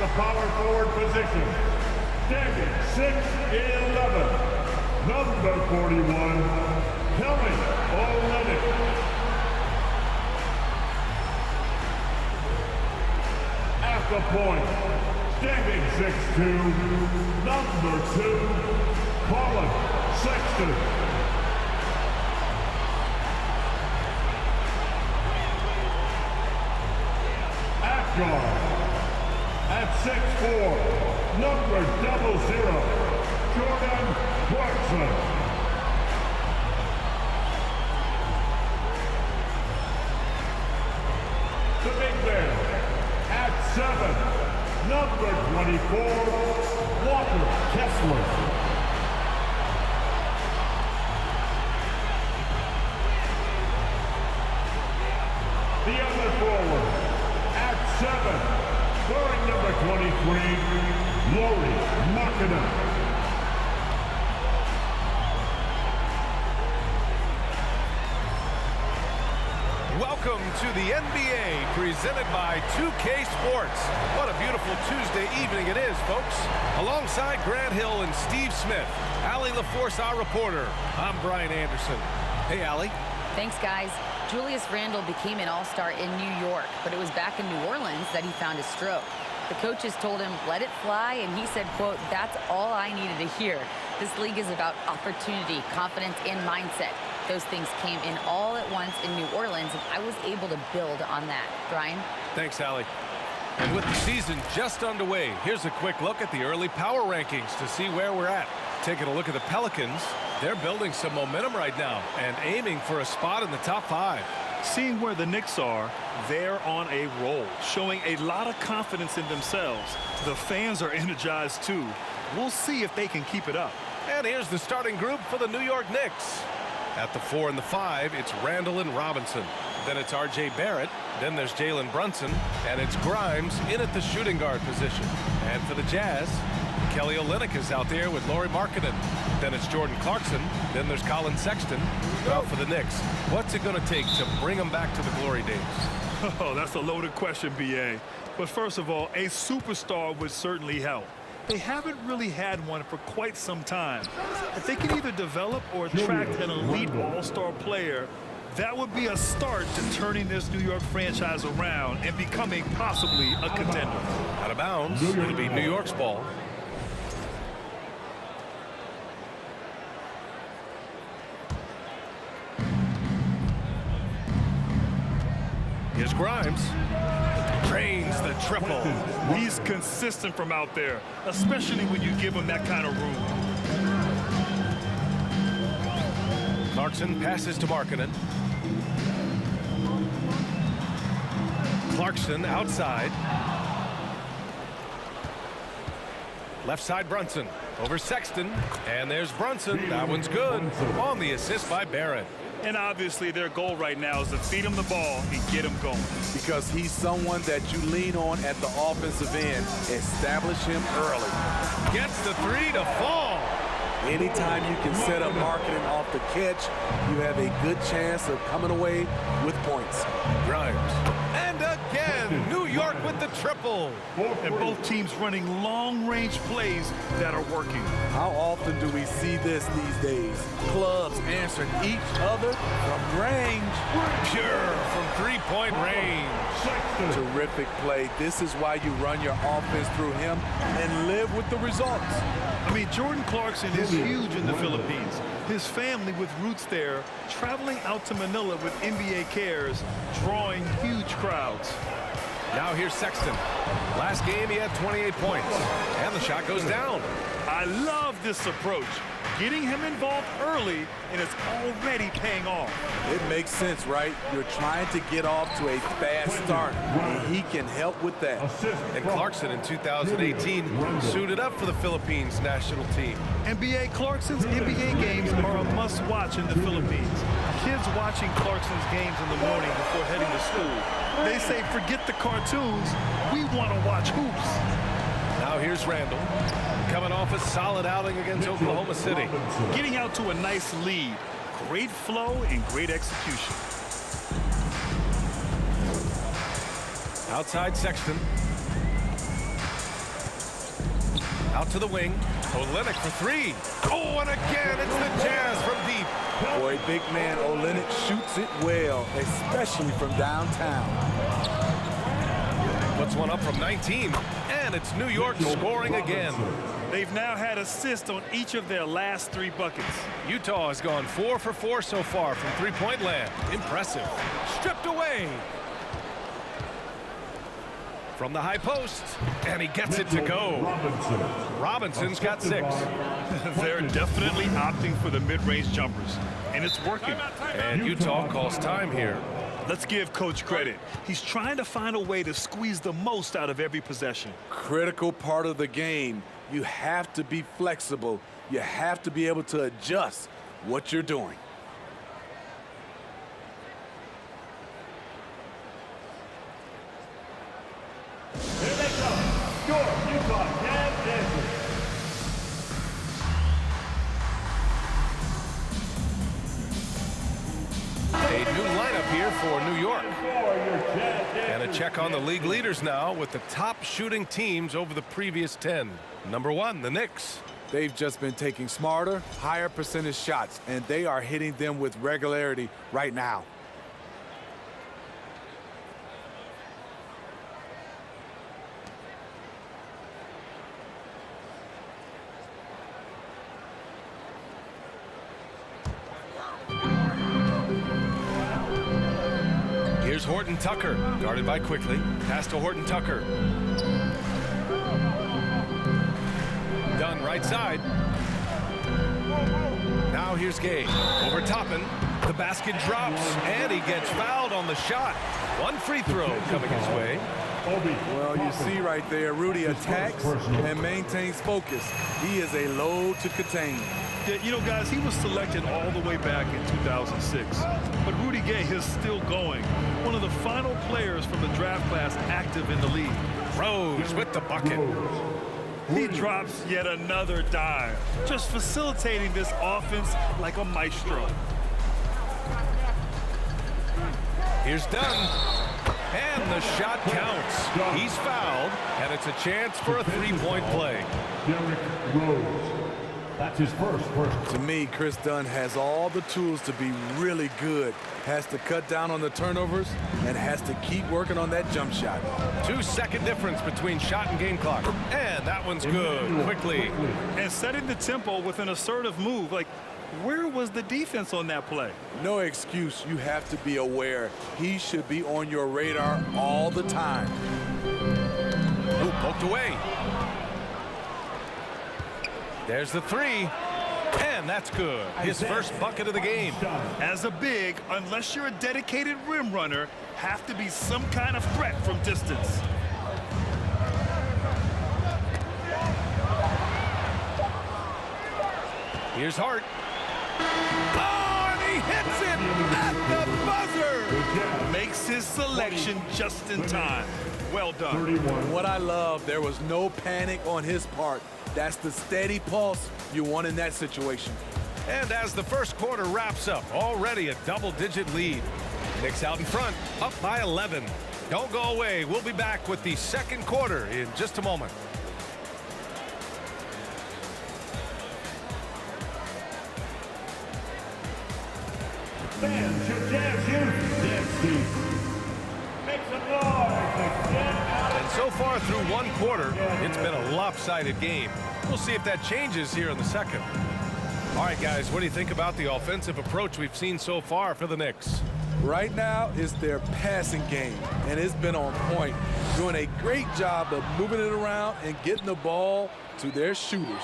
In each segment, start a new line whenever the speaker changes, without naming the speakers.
the power forward position, standing 6'11", number 41, Kelly Olynyk. At the point, standing 6'2", number 2, Colin Sexton. At guard, at 6'4", number 00, Jordan Clarkson. The big man, at 7, number 24, Walker Kessler. The other forward, at 7, wearing number 23, Lauri Markkanen.
Welcome to the NBA, presented by 2K Sports. What a beautiful Tuesday evening it is, folks. Alongside Grant Hill and Steve Smith, Allie LaForce, our reporter. I'm Brian Anderson. Hey, Allie.
Thanks, guys. Julius Randle became an all-star in New York, but it was back in New Orleans that he found his stroke. The coaches told him, let it fly, and he said, quote, that's all I needed to hear. This league is about opportunity, confidence, and mindset. Those things came in all at once in New Orleans, and I was able to build on that. Brian?
Thanks, Allie. And with the season just underway, here's a quick look at the early power rankings to see where we're at. Taking a look at the Pelicans, they're building some momentum right now and aiming for a spot in the top 5.
Seeing where the Knicks are, they're on a roll, showing a lot of confidence in themselves. The fans are energized too. We'll see if they can keep it up.
And here's the starting group for the New York Knicks. At the 4 and the 5, it's Randle and Robinson. Then it's R.J. Barrett. Then there's Jalen Brunson. And it's Grimes in at the shooting guard position. And for the Jazz, Kelly Olynyk is out there with Lauri Markkanen. Then it's Jordan Clarkson. Then there's Colin Sexton. Now for the Knicks, what's it going to take to bring them back to the glory days?
Oh, that's a loaded question, B.A. But first of all, a superstar would certainly help. They haven't really had one for quite some time. If they can either develop or attract an elite all-star player, that would be a start to turning this New York franchise around and becoming possibly a contender.
Out of bounds, it'll be New York's ball. Here's Grimes. Drains the triple.
He's consistent from out there, especially when you give him that kind of room.
Clarkson passes to Markkanen. Clarkson outside. Left side Brunson. Over Sexton. And there's Brunson. That one's good. On the assist by Barrett.
And obviously their goal right now is to feed him the ball and get him going.
Because he's someone that you lean on at the offensive end. Establish him early.
Gets the 3 to fall.
Anytime you can set up Markkanen off the catch, you have a good chance of coming away with points.
Grimes. And again, New York with the triple.
And both teams running long-range plays that are working.
How often do we see this these days? Clubs answering each other from range.
Pure from three-point range.
Terrific play. This is why you run your offense through him and live with the results.
I mean, Jordan Clarkson is huge in the Philippines. His family with roots there, traveling out to Manila with NBA cares, drawing huge crowds.
Now here's Sexton. Last game he had 28 points. And the shot goes down.
I love this approach. Getting him involved early, and it's already paying off.
It makes sense, right? You're trying to get off to a fast start, and he can help with that.
And Clarkson in 2018 suited up for the Philippines national team.
NBA Clarkson's NBA games are a must-watch in the Philippines. Kids watching Clarkson's games in the morning before heading to school. They say, forget the cartoons, we want to watch hoops.
Now here's Randle. Coming off a solid outing against Oklahoma City.
Getting out to a nice lead. Great flow and great execution.
Outside Sexton. Out to the wing. Olynyk for three. Oh, and again, it's the Jazz from deep.
Boy, big man Olynyk shoots it well, especially from downtown.
Puts one up from 19, and it's New York scoring again.
They've now had assists on each of their last 3 buckets.
Utah has gone 4 for 4 so far from three-point land. Impressive. Stripped away. From the high post, and he gets it to go. Robinson's got 6.
They're definitely opting for the mid-range jumpers, and it's working.
And Utah calls time here.
Let's give Coach credit. He's trying to find a way to squeeze the most out of every possession.
Critical part of the game. You have to be flexible. You have to be able to adjust what you're doing.
Here they come. Your Utah Jazz Dancers.
A new lineup here for New York. And a check on the league leaders now with the top shooting teams over the previous 10. Number 1, the Knicks.
They've just been taking smarter, higher percentage shots, and they are hitting them with regularity right now.
Here's Horton Tucker, guarded by Quickly. Pass to Horton Tucker. Dunn right side. Now here's Gay. Over Toppin. The basket drops, and he gets fouled on the shot. 1 free throw coming his way.
Well, you see right there, Rudy attacks and maintains focus. He is a load to contain.
Yeah, you know, guys, he was selected all the way back in 2006. But Rudy Gay is still going. One of the final players from the draft class active in the league.
Rose with the bucket.
He drops yet another dive, just facilitating this offense like a maestro.
Here's Dunn. And the shot counts. He's fouled, and it's a chance for a three-point play.
Derrick Rose. That's his first.
To me, Chris Dunn has all the tools to be really good. Has to cut down on the turnovers and has to keep working on that jump shot.
2-second difference between shot and game clock. And that one's good. Quickly.
And setting the tempo with an assertive move. Like, where was the defense on that play?
No excuse. You have to be aware. He should be on your radar all the time.
Ooh, poked away. There's the three. And that's good. His first bucket of the game.
As a big, unless you're a dedicated rim runner, have to be some kind of threat from distance.
Here's Hart. Oh, and he hits it at the buzzer.
Makes his selection just in time. Well done.
What I love, there was no panic on his part. That's the steady pulse you want in that situation.
And as the first quarter wraps up, already a double-digit lead. Knicks out in front, up by 11. Don't go away. We'll be back with the second quarter in just a moment.
Fans, your Jazz youth dance team. Make some noise to get out.
And so far through one quarter, it's been a lopsided game. We'll see if that changes here in the second. All right, guys, what do you think about the offensive approach we've seen so far for the Knicks?
Right now, it's their passing game, and it's been on point. Doing a great job of moving it around and getting the ball to their shooters.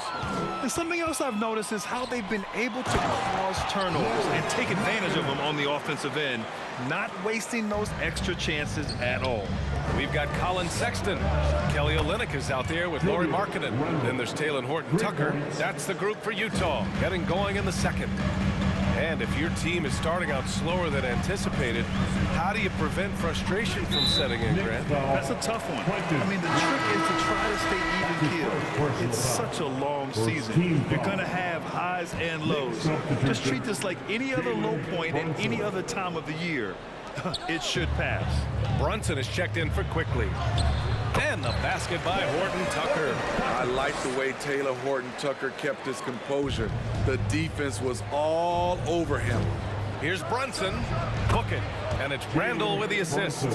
And something else I've noticed is how they've been able to cause turnovers and take advantage of them on the offensive end, not wasting those extra chances at all.
We've got Colin Sexton. Kelly Olynyk is out there with Lauri Markkanen. Then there's Talen Horton-Tucker. That's the group for Utah, getting going in the second. And if your team is starting out slower than anticipated, how do you prevent frustration from setting in, Grant?
That's a tough one. I mean, the trick is to try to stay even keeled. It's such a long season. You're going to have highs and lows. Just treat this like any other low point at any other time of the year. It should pass.
Brunson is checked in for Quickly. And the basket by Horton Tucker.
I like the way Taylor Horton Tucker kept his composure. The defense was all over him.
Here's Brunson. Book it. And it's Randle with the assist.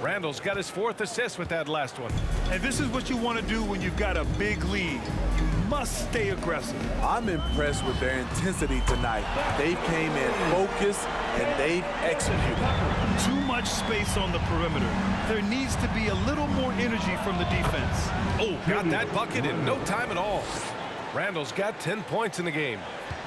Randle's got his 4th assist with that last one.
And this is what you want to do when you've got a big lead. You must stay aggressive.
I'm impressed with their intensity tonight. They came in focused and they've executed.
Too much space on the perimeter. There needs to be a little more energy from the defense.
Oh, got that bucket in no time at all. Randle's got 10 points in the game.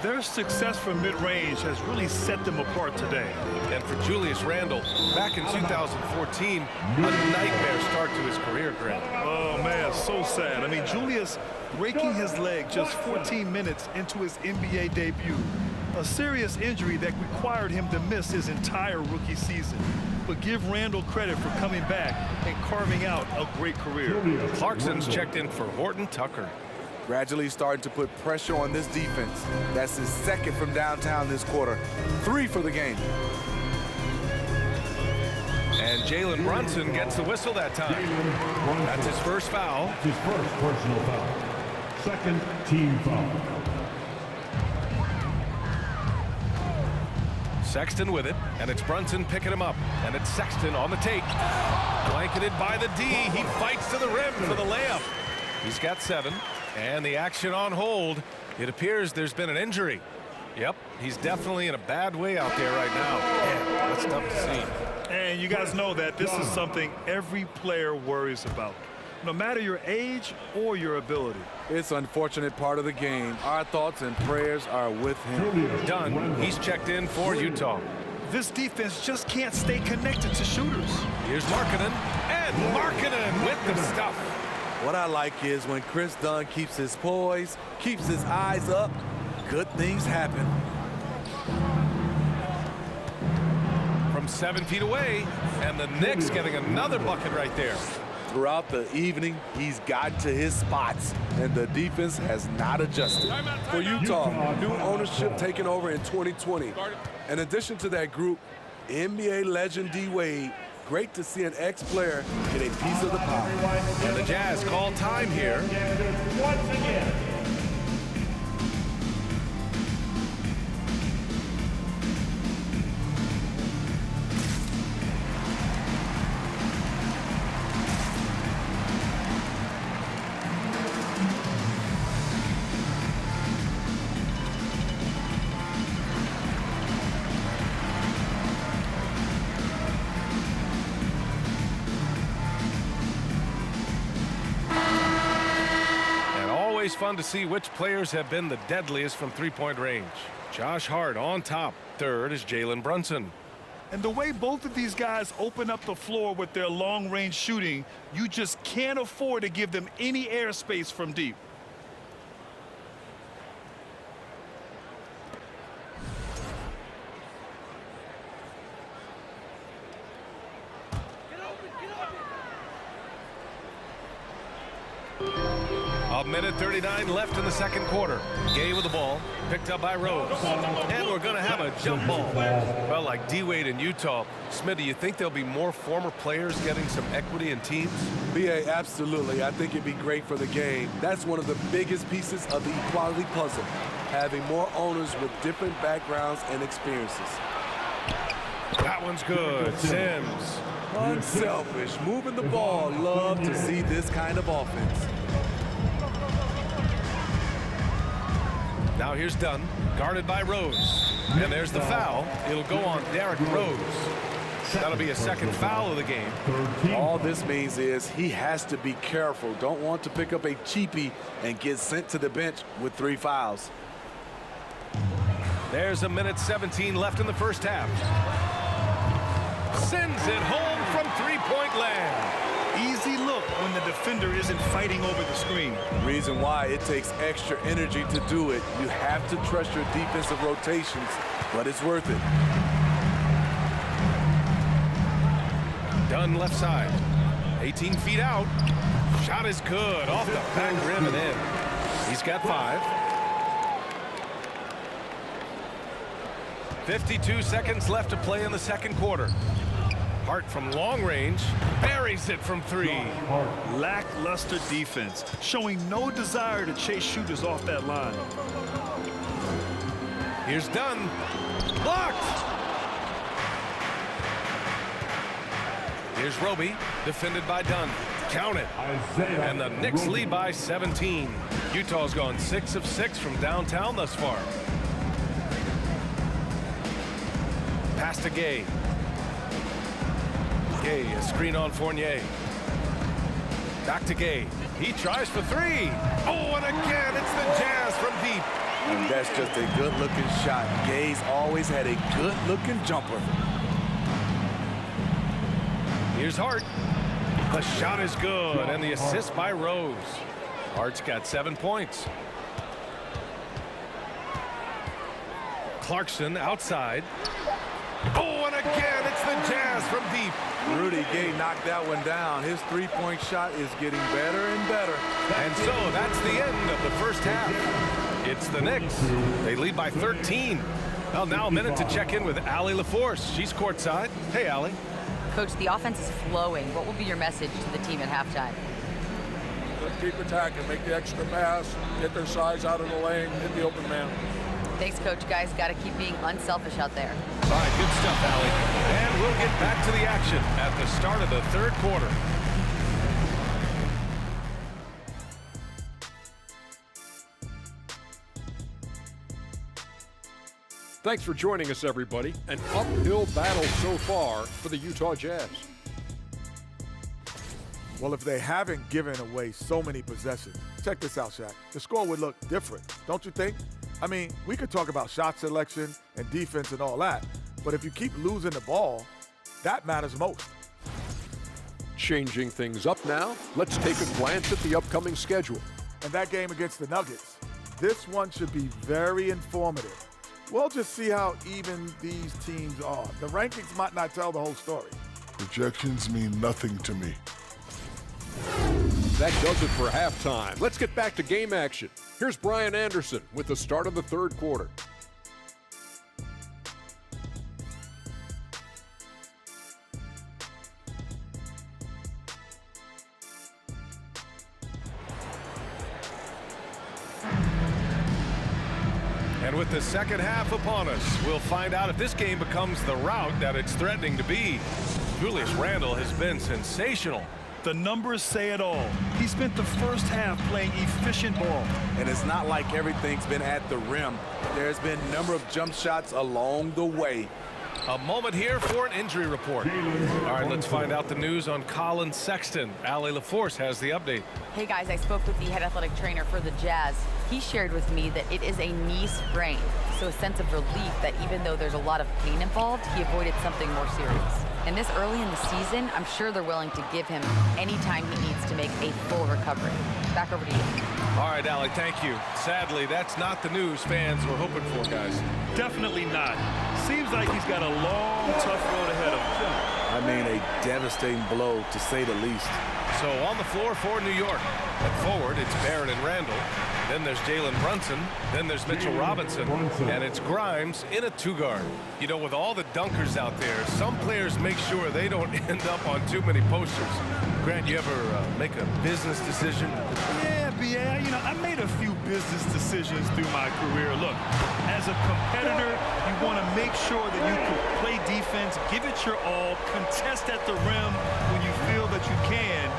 Their success from mid-range has really set them apart today.
And for Julius Randle, back in 2014, a nightmare start to his career, Grant.
Oh, man, so sad. I mean, Julius breaking his leg just 14 minutes into his NBA debut. A serious injury that required him to miss his entire rookie season. But give Randle credit for coming back and carving out a great career.
Clarkson's checked in for Horton Tucker.
Gradually starting to put pressure on this defense. That's his 2nd from downtown this quarter. 3 for the game.
And Jalen Brunson gets the whistle that time. That's his first foul.
His first personal foul. 2nd team foul.
Sexton with it, and it's Brunson picking him up. And it's Sexton on the take. Blanketed by the D. He fights to the rim for the layup. He's got 7. And the action on hold. It appears there's been an injury. Yep, he's definitely in a bad way out there right now. Man, that's tough to see.
And you guys know that this is something every player worries about, no matter your age or your ability.
It's an unfortunate part of the game. Our thoughts and prayers are with him.
Dunn, he's checked in for Utah.
This defense just can't stay connected to shooters.
Here's Markkanen, and Markkanen with the stuff.
What I like is when Chris Dunn keeps his poise, keeps his eyes up, good things happen.
From 7 feet away, and the Knicks getting another bucket right there.
Throughout the evening, he's gotten to his spots, and the defense has not adjusted. For Utah, new ownership taking over in 2020. In addition to that group, NBA legend D-Wade, great to see an ex-player get a piece of the pie.
And the Jazz call time here.
Once again.
Fun to see which players have been the deadliest from three-point range. Josh Hart on top. 3rd is Jalen Brunson.
And the way both of these guys open up the floor with their long-range shooting, you just can't afford to give them any airspace from deep.
A minute 39 left in the 2nd quarter. Gay with the ball, picked up by Rose. And we're going to have a jump ball. Well, like D-Wade in Utah, Smith, do you think there'll be more former players getting some equity in teams?
BA, absolutely. I think it'd be great for the game. That's one of the biggest pieces of the equality puzzle, having more owners with different backgrounds and experiences.
That one's good. Sims.
Unselfish, moving the ball. Love to see this kind of offense.
Now here's Dunn, guarded by Rose. And there's the foul. It'll go on Derrick Rose. That'll be a 2nd foul of the game.
All this means is he has to be careful. Don't want to pick up a cheapie and get sent to the bench with 3 fouls.
There's a minute 17 left in the first half. Sends it home from 3-point land.
Easy look when the defender isn't fighting over the screen.
Reason why it takes extra energy to do it. You have to trust your defensive rotations, but it's worth it.
Dunn left side. 18 feet out. Shot is good. Off the back rim and in. He's got 5. 52 seconds left to play in the 2nd quarter. Hart from long range buries it from 3.
Lackluster defense, showing no desire to chase shooters off that line.
Here's Dunn. Blocked. Here's Roby, defended by Dunn. Count it. And the Knicks lead by 17. Utah's gone 6 of 6 from downtown thus far. Pass to Gay. Gay, a screen on Fournier. Back to Gay. He tries for 3. Oh, and again, it's the Jazz from deep.
And that's just a good-looking shot. Gay's always had a good-looking jumper.
Here's Hart. The shot is good, and the assist by Rose. Hart's got 7 points. Clarkson outside. Oh, and again, it's the Jazz from deep.
Rudy Gay knocked that one down. His three-point shot is getting better and better.
And so that's the end of the first half. It's the Knicks. They lead by 13. Well, now a minute to check in with Allie LaForce. She's courtside. Hey, Allie.
Coach, the offense is flowing. What will be your message to the team at halftime?
Let's keep attacking, make the extra pass, get their size out of the lane, hit the open man.
Thanks, Coach. Guys, got to keep being unselfish out there.
All right, good stuff, Allie. And we'll get back to the action at the start of the third quarter.
Thanks for joining us, everybody. An uphill battle so far for the Utah Jazz.
Well, if they haven't given away so many possessions, check this out, Shaq. The score would look different, don't you think? I mean, we could talk about shot selection and defense and all that, but if you keep losing the ball, that matters most.
Changing things up now, let's take a glance at the upcoming schedule.
And that game against the Nuggets, this one should be very informative. We'll just see how even these teams are. The rankings might not tell the whole story.
Projections mean nothing to me.
That does it for halftime. Let's get back to game action. Here's Brian Anderson with the start of the third quarter.
And with the second half upon us, we'll find out if this game becomes the rout that it's threatening to be. Julius Randle has been sensational.
The numbers say it all. He spent the first half playing efficient ball.
And it's not like everything's been at the rim. There's been a number of jump shots along the way.
A moment here for an injury report. All right, let's find out the news on Colin Sexton. Allie LaForce has the update.
Hey, guys, I spoke with the head athletic trainer for the Jazz. He shared with me that it is a knee sprain, so a sense of relief that even though there's a lot of pain involved, he avoided something more serious. And this early in the season, I'm sure they're willing to give him any time he needs to make a full recovery. Back over to you.
All right, Allie, thank you. Sadly, that's not the news fans were hoping for, guys.
Definitely not. Seems like he's got a long, tough road ahead of him.
I mean, a devastating blow, to say the least.
So on the floor for New York. At forward, it's Barrett and Randall. Then there's Jalen Brunson. Then there's Mitchell Robinson. And it's Grimes in a two-guard. You know, with all the dunkers out there, some players make sure they don't end up on too many posters. Grant, you ever make a business decision?
Yeah, B.A., you know, I made a few business decisions through my career. Look, as a competitor, you want to make sure that you can play defense, give it your all, contest at the rim when you feel that you can.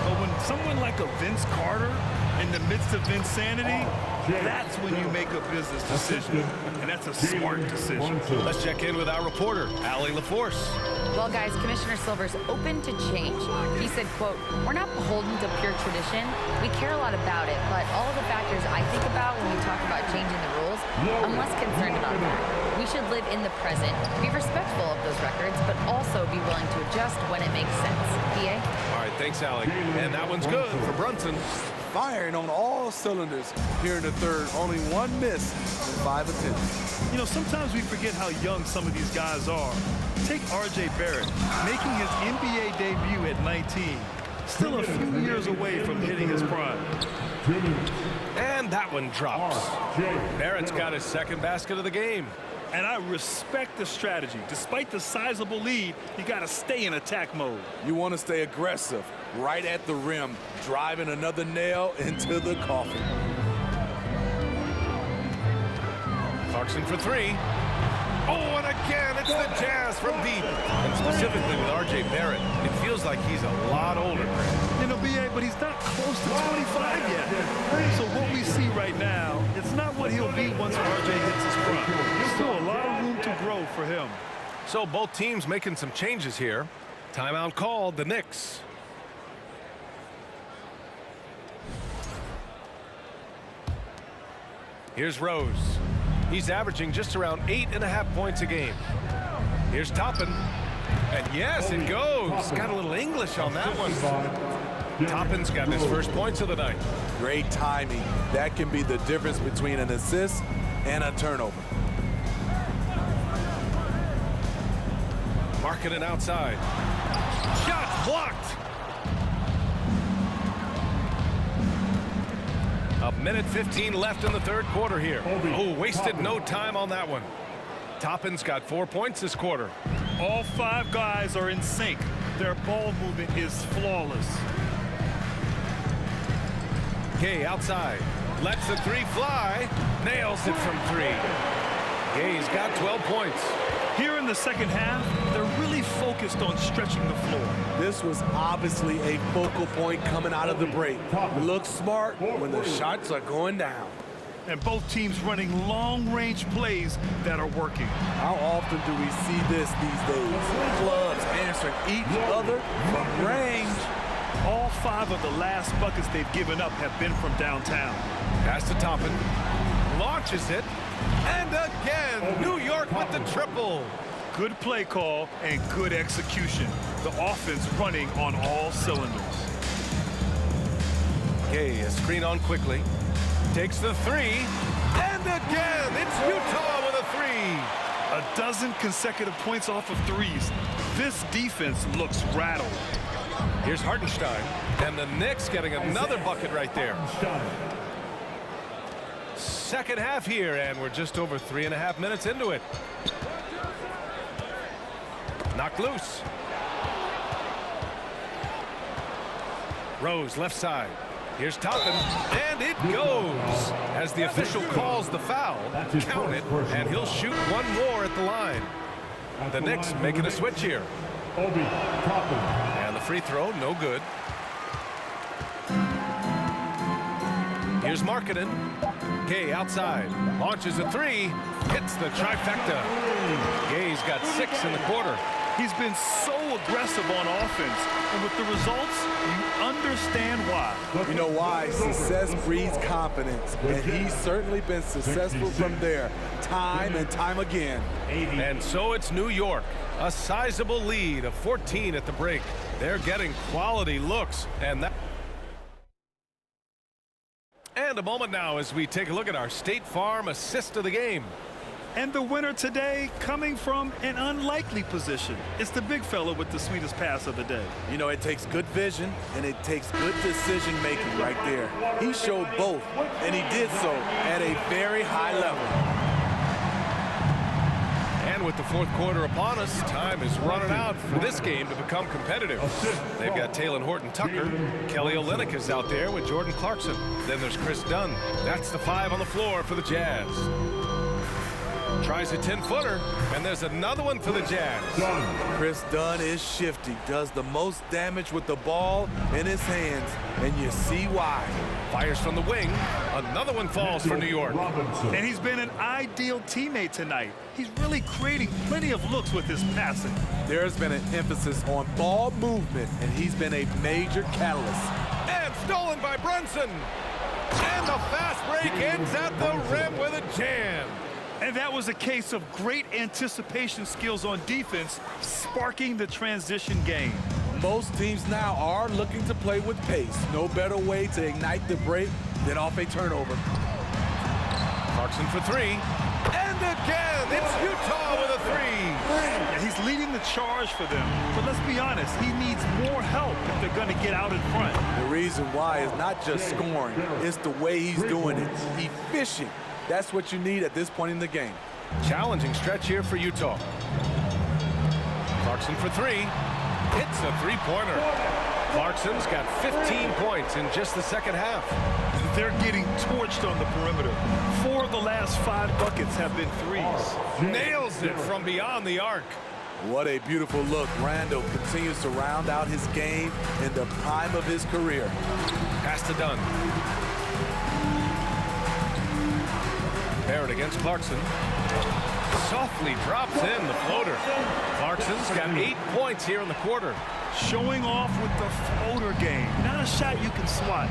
But when someone like a Vince Carter in the midst of insanity, that's when you make a business decision. And that's a smart decision.
Let's check in with our reporter, Allie LaForce.
Well, guys, Commissioner Silver's open to change. He said, quote, "We're not beholden to pure tradition. We care a lot about it, but all of the factors I think about when we talk about changing the rules, I'm less concerned about that. We should live in the present, be respectful of those records, but also be willing to adjust when it makes sense." PA?
All right, thanks, Allie. And that one's good for Brunson.
Firing on all cylinders here in the third. Only one miss in 5 attempts.
You know, sometimes we forget how young some of these guys are. Take R.J. Barrett, making his NBA debut at 19. Still a few years away from hitting his prime.
And that one drops. Barrett's got his second basket of the game.
And I respect the strategy. Despite the sizable lead, you got to stay in attack mode.
You want to stay aggressive, right at the rim, driving another nail into the coffin.
Clarkson for three. Oh, and again, it's the Jazz from deep. And specifically with R.J. Barrett, it feels like he's a lot older.
You know, B.A., but he's not close to 25 yet. So what we see right now, it's not what he'll be once R.J. hits his prime. There's still a lot of room to grow for him.
So both teams making some changes here. Timeout called, the Knicks. Here's Rose. He's averaging just around 8.5 points a game. Here's Toppin. And yes, it goes. Got a little English on that one. Toppin's got his first points of the night.
Great timing. That can be the difference between an assist and a turnover.
Markkanen outside. Shot blocked. A minute 15 left in the third quarter here. Oh, wasted no time on that one. Toppin's got 4 points this quarter.
All 5 guys are in sync. Their ball movement is flawless.
Gay outside. Lets the three fly. Nails it from 3. Gay's got 12 points.
Here in the second half, they're really focused on stretching the floor.
This was obviously a focal point coming out of the break. Look smart when the shots are going down.
And both teams running long-range plays that are working.
How often do we see this these days? Clubs answering each other from range.
All 5 of the last buckets they've given up have been from downtown.
Pass to Toppin. Launches it. And again, New York with the triple.
Good play call and good execution. The offense running on all cylinders.
Gay, a screen on quickly. Takes the 3. And again, it's Utah with a 3.
A dozen consecutive points off of threes. This defense looks rattled.
Here's Hartenstein. And the Knicks getting another bucket right there. Second half here, and we're just over 3.5 minutes into it. Knocked loose. Rose left side. Here's Toppin, and it goes. As the official calls the foul, count it, and he'll shoot one more at the line. The Knicks making a switch here. And the free throw, no good. Here's Markkanen. Gay outside, launches a 3, hits the trifecta. Gay's got 6 in the quarter.
He's been so aggressive on offense, and with the results, you understand why.
You know why? Success breeds confidence, and he's certainly been successful from there, time and time again.
And so it's New York, a sizable lead of 14 at the break. They're getting quality looks, and that. And a moment now as we take a look at our State Farm assist of the game.
And the winner today coming from an unlikely position. It's the big fella with the sweetest pass of the day.
You know, it takes good vision and it takes good decision making right there. He showed both, and he did so at a very high level.
And with the fourth quarter upon us, time is running out for this game to become competitive. They've got Talen Horton-Tucker. Kelly Olynyk is out there with Jordan Clarkson. Then there's Chris Dunn. That's the 5 on the floor for the Jazz. Tries a 10-footer, and there's another one for the Jazz.
Chris Dunn is shifty, does the most damage with the ball in his hands, and you see why.
Fires from the wing. Another one falls for New York.
And he's been an ideal teammate tonight. He's really creating plenty of looks with his passing.
There's been an emphasis on ball movement, and he's been a major catalyst.
And stolen by Brunson. And the fast break ends at the rim with a jam.
And that was a case of great anticipation skills on defense, sparking the transition game.
Most teams now are looking to play with pace. No better way to ignite the break than off a turnover.
Clarkson for 3. And again, it's Utah with a 3.
Yeah, he's leading the charge for them. But let's be honest, he needs more help if they're going to get out in front.
The reason why is not just scoring, it's the way he's doing it. Efficient. That's what you need at this point in the game.
Challenging stretch here for Utah. Clarkson for three. Hits a three-pointer. Clarkson's got 15 points in just the second half.
They're getting torched on the perimeter. 4 of the last 5 buckets have been threes.
Nails it from beyond the arc.
What a beautiful look. Randall continues to round out his game in the prime of his career.
Pass to Dunn. Barrett against Clarkson. Softly drops in the floater. Clarkson's got 8 points here in the quarter.
Showing off with the floater game. Not a shot you can swat.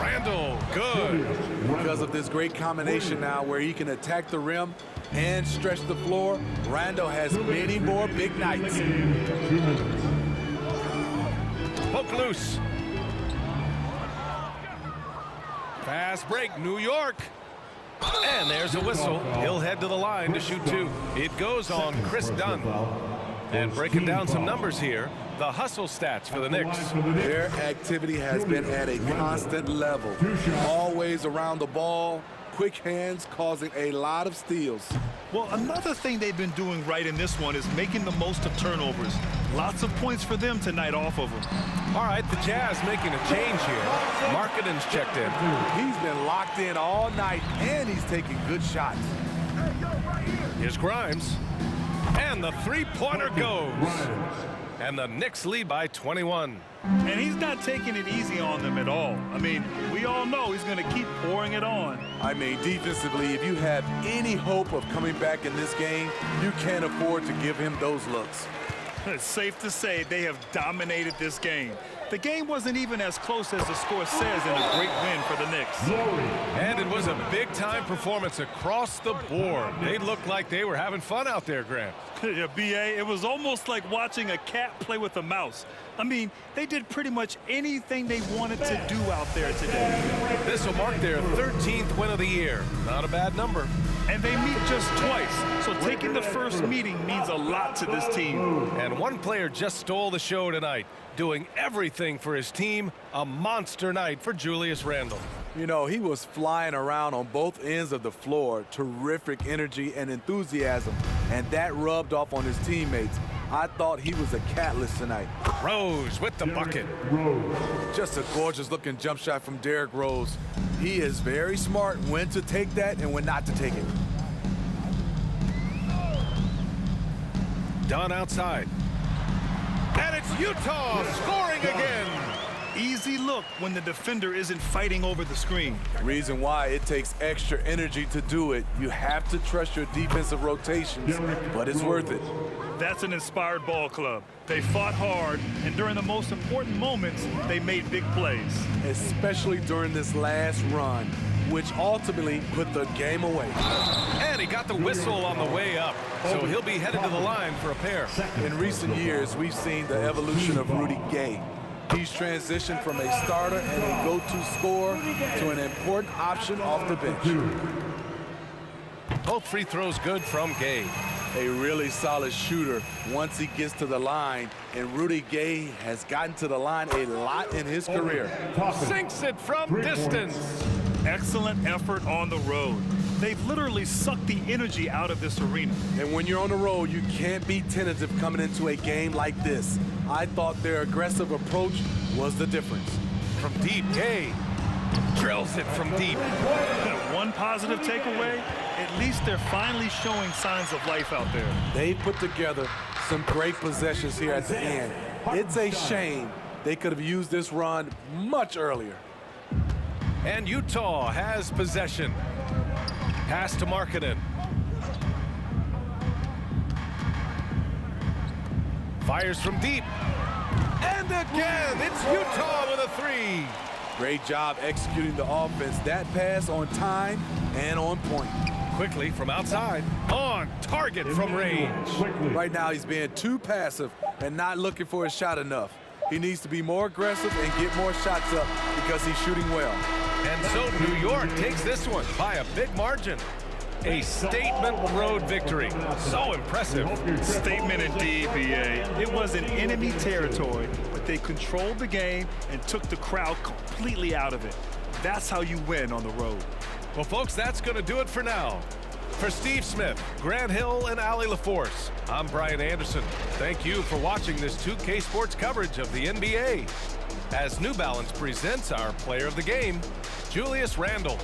Randall, good.
Because of this great combination now where he can attack the rim and stretch the floor, Randall has many more big nights.
Poke loose. Fast break, New York. And there's a whistle. He'll head to the line to shoot 2. It goes on Chris Dunn. And breaking down some numbers here, the hustle stats for the Knicks.
Their activity has been at a constant level. Always around the ball, quick hands causing a lot of steals.
Well, another thing they've been doing right in this one is making the most of turnovers. Lots of points for them tonight off of them.
All right, the Jazz making a change here. Markkanen's checked in.
He's been locked in all night, and he's taking good shots.
Here's Grimes. And the three-pointer goes. And the Knicks lead by 21.
And he's not taking it easy on them at all. I mean, we all know he's going to keep pouring it on.
I mean, defensively, if you have any hope of coming back in this game, you can't afford to give him those looks.
It's safe to say they have dominated this game. The game wasn't even as close as the score says in a great win for the Knicks.
And it was a big-time performance across the board. They looked like they were having fun out there, Grant.
Yeah, B.A., it was almost like watching a cat play with a mouse. I mean, they did pretty much anything they wanted to do out there today.
This will mark their 13th win of the year. Not a bad number.
And they meet just twice, so taking the first meeting means a lot to this team.
And one player just stole the show tonight, doing everything for his team. A monster night for Julius Randle.
You know, he was flying around on both ends of the floor. Terrific energy and enthusiasm, and that rubbed off on his teammates. I thought he was a catalyst tonight.
Rose with the bucket.
Just a gorgeous-looking jump shot from Derrick Rose. He is very smart when to take that and when not to take it.
Dunn outside. And it's Utah scoring again.
Easy look when the defender isn't fighting over the screen.
Reason why it takes extra energy to do it. You have to trust your defensive rotations, but it's worth it.
That's an inspired ball club. They fought hard, and during the most important moments, they made big plays.
Especially during this last run, which ultimately put the game away.
And he got the whistle on the way up, so he'll be headed to the line for a pair.
In recent years, we've seen the evolution of Rudy Gay. He's transitioned from a starter and a go-to scorer to an important option off the bench.
Both free throws good from Gay.
A really solid shooter once he gets to the line, and Rudy Gay has gotten to the line a lot in his career.
Sinks it from distance.
Excellent effort on the road. They've literally sucked the energy out of this arena.
And when you're on the road, you can't be tentative coming into a game like this. I thought their aggressive approach was the difference.
From deep, Gay drills it from deep.
One positive takeaway, at least they're finally showing signs of life out there.
They put together some great possessions here at the end. It's a shame they could have used this run much earlier.
And Utah has possession. Pass to Markkanen. Fires from deep. And again, it's Utah with a three.
Great job executing the offense. That pass on time and on point.
Quickly from outside. On target from range.
Right now he's being too passive and not looking for his shot enough. He needs to be more aggressive and get more shots up because he's shooting well.
And so New York takes this one by a big margin. A statement road victory. So impressive.
Statement indeed, B.A. It was in enemy territory, but they controlled the game and took the crowd completely out of it. That's how you win on the road.
Well, folks, that's going to do it for now. For Steve Smith, Grant Hill, and Allie LaForce, I'm Brian Anderson. Thank you for watching this 2K Sports coverage of the NBA. As New Balance presents our player of the game, Julius Randle.